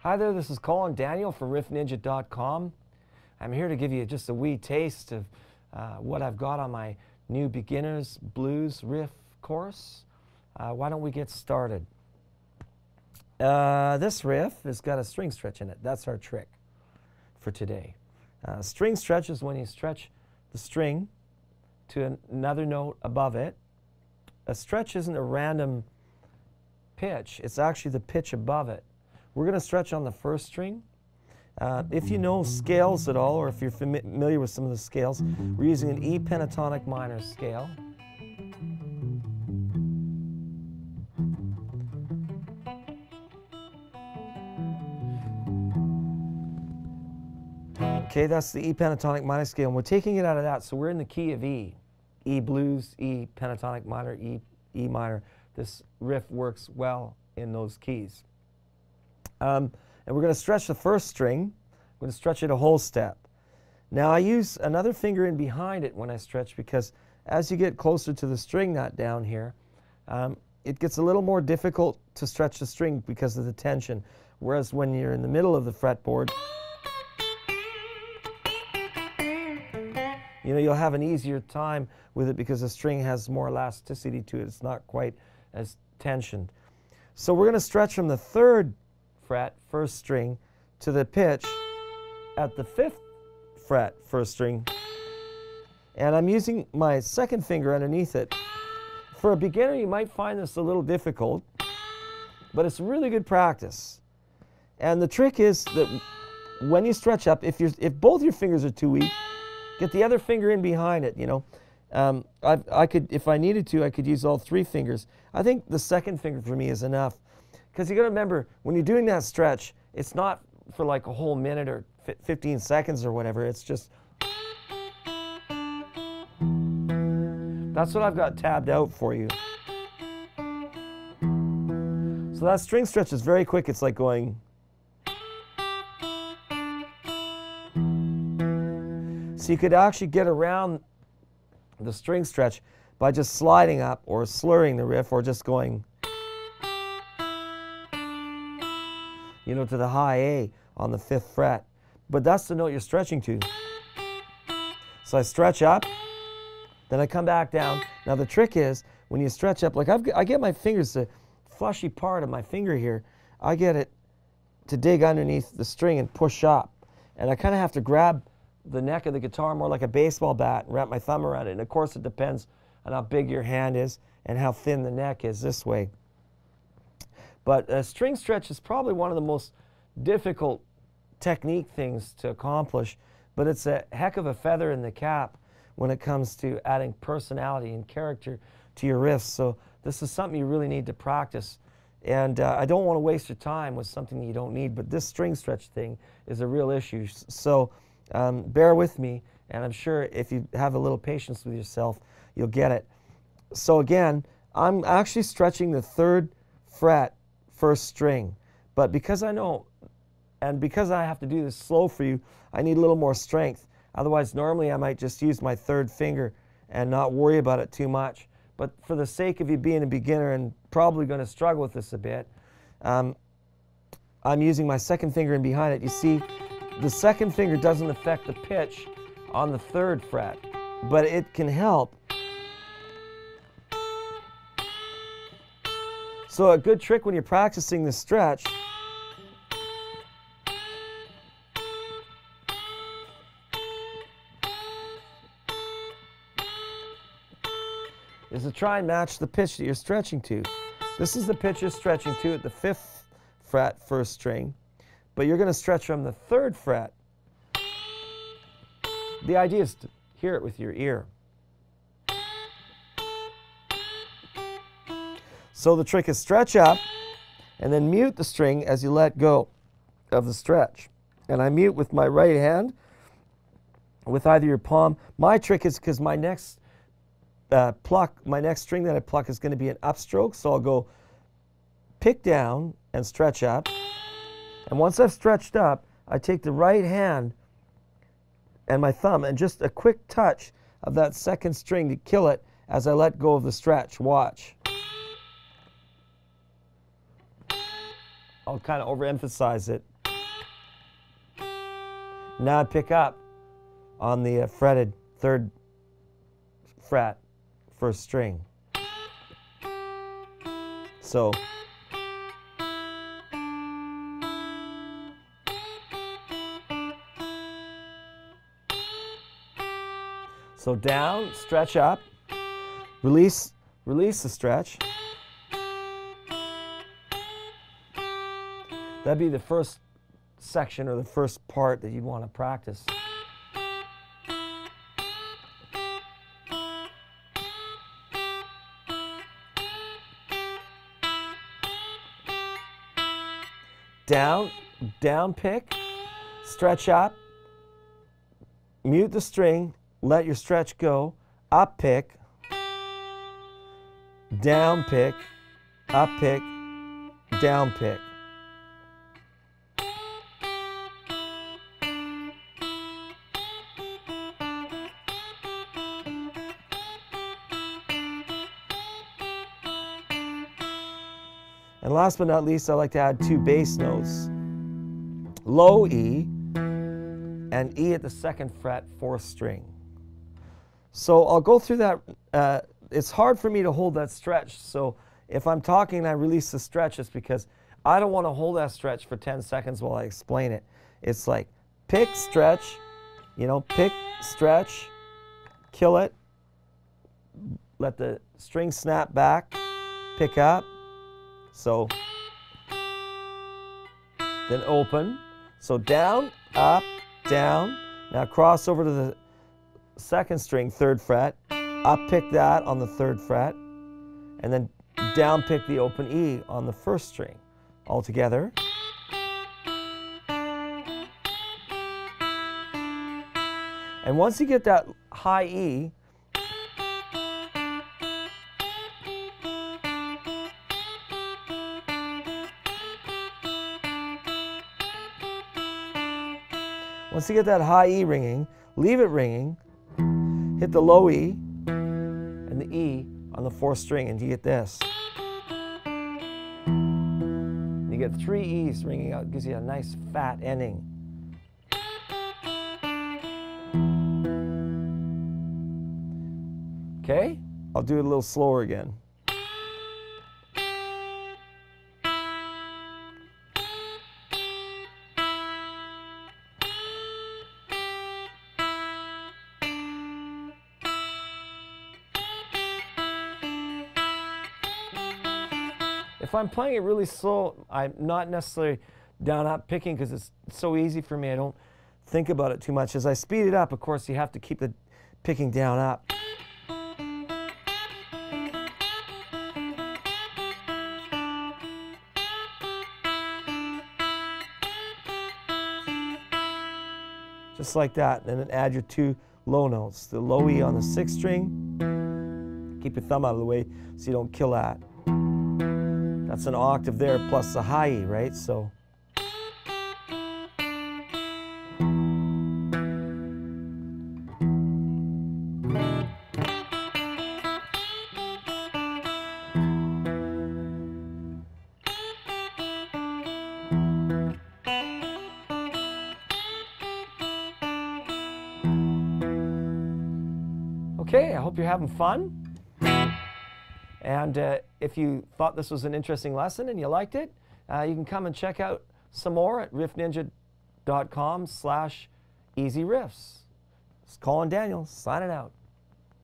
Hi there, this is Colin Daniel from riffninja.com. I'm here to give you just a wee taste of what I've got on my new beginner's blues riff course. Why don't we get started? This riff has got a string stretch in it. That's our trick for today. String stretch is when you stretch the string to another note above it. A stretch isn't a random pitch, it's actually the pitch above it. We're going to stretch on the first string. If you know scales at all, or if you're familiar with some of the scales, we're using an E pentatonic minor scale. Okay, that's the E pentatonic minor scale, and we're taking it out of that, so we're in the key of E. E blues, E pentatonic minor, E minor. This riff works well in those keys. And we're going to stretch the first string. We're going to stretch it a whole step. Now I use another finger in behind it when I stretch, because as you get closer to the string nut down here, it gets a little more difficult to stretch the string because of the tension. Whereas when you're in the middle of the fretboard, you know, you'll have an easier time with it because the string has more elasticity to it. It's not quite as tensioned. So we're going to stretch from the third fret, first string, to the pitch at the fifth fret, first string. And I'm using my second finger underneath it. For a beginner, you might find this a little difficult, but it's really good practice. And the trick is that when you stretch up, if both your fingers are too weak, get the other finger in behind it, you know. I could, if I needed to, I could use all three fingers. I think the second finger for me is enough. Because you got to remember, when you're doing that stretch, it's not for like a whole minute or 15 seconds or whatever. It's just... That's what I've got tabbed out for you. So that string stretch is very quick. It's like going... So you could actually get around the string stretch by just sliding up or slurring the riff, or just going, you know, to the high A on the fifth fret. But that's the note you're stretching to. So I stretch up, then I come back down. Now the trick is, when you stretch up, like I get my fingers, the fleshy part of my finger here, I get it to dig underneath the string and push up. And I kind of have to grab the neck of the guitar more like a baseball bat and wrap my thumb around it. And of course it depends on how big your hand is and how thin the neck is this way. But a string stretch is probably one of the most difficult technique things to accomplish, but it's a heck of a feather in the cap when it comes to adding personality and character to your riffs. So this is something you really need to practice. And I don't want to waste your time with something you don't need, but this string stretch thing is a real issue. So bear with me, and I'm sure if you have a little patience with yourself, you'll get it. So again, I'm actually stretching the third fret, first string. But because I know, and because I have to do this slow for you, I need a little more strength. Otherwise, normally I might just use my third finger and not worry about it too much. But for the sake of you being a beginner and probably going to struggle with this a bit, I'm using my second finger in behind it. You see, the second finger doesn't affect the pitch on the third fret, but it can help. So a good trick when you're practicing the stretch is to try and match the pitch that you're stretching to. This is the pitch you're stretching to at the fifth fret, first string. But you're going to stretch from the third fret. The idea is to hear it with your ear. So the trick is stretch up and then mute the string as you let go of the stretch. And I mute with my right hand with either your palm. My trick is because my next my next string that I pluck is going to be an upstroke. So I'll go pick down and stretch up. And once I've stretched up, I take the right hand and my thumb and just a quick touch of that second string to kill it as I let go of the stretch. Watch. I'll kind of overemphasize it. Now I pick up on the fretted 3rd fret, 1st string. So down, stretch up, release the stretch. That'd be the first section or the first part that you'd want to practice. Down pick, stretch up, mute the string, let your stretch go, up pick, down pick, up pick, down pick. And last but not least, I like to add 2 bass notes. Low E and E at the 2nd fret, 4th string. So I'll go through that. It's hard for me to hold that stretch. So if I'm talking and I release the stretch, it's because I don't want to hold that stretch for 10 seconds while I explain it. It's like pick, stretch, pick, stretch, kill it, let the string snap back, pick up. So then open. So down, up, down. Now cross over to the 2nd string, 3rd fret. Up pick that on the 3rd fret. And then down pick the open E on the 1st string. All together. And once you get that high E, ringing, leave it ringing, hit the low E and the E on the 4th string, and you get this. You get 3 E's ringing out, it gives you a nice fat ending. Okay, I'll do it a little slower again. If I'm playing it really slow, I'm not necessarily down up picking because it's so easy for me. I don't think about it too much. As I speed it up, of course, you have to keep the picking down up. Just like that, and then add your 2 low notes. The low E on the 6th string. Keep your thumb out of the way so you don't kill that. That's an octave there plus the high E, right? So okay, I hope you're having fun. And if you thought this was an interesting lesson and you liked it, you can come and check out some more at riffninja.com/easyriffs. It's Colin Daniels signing out.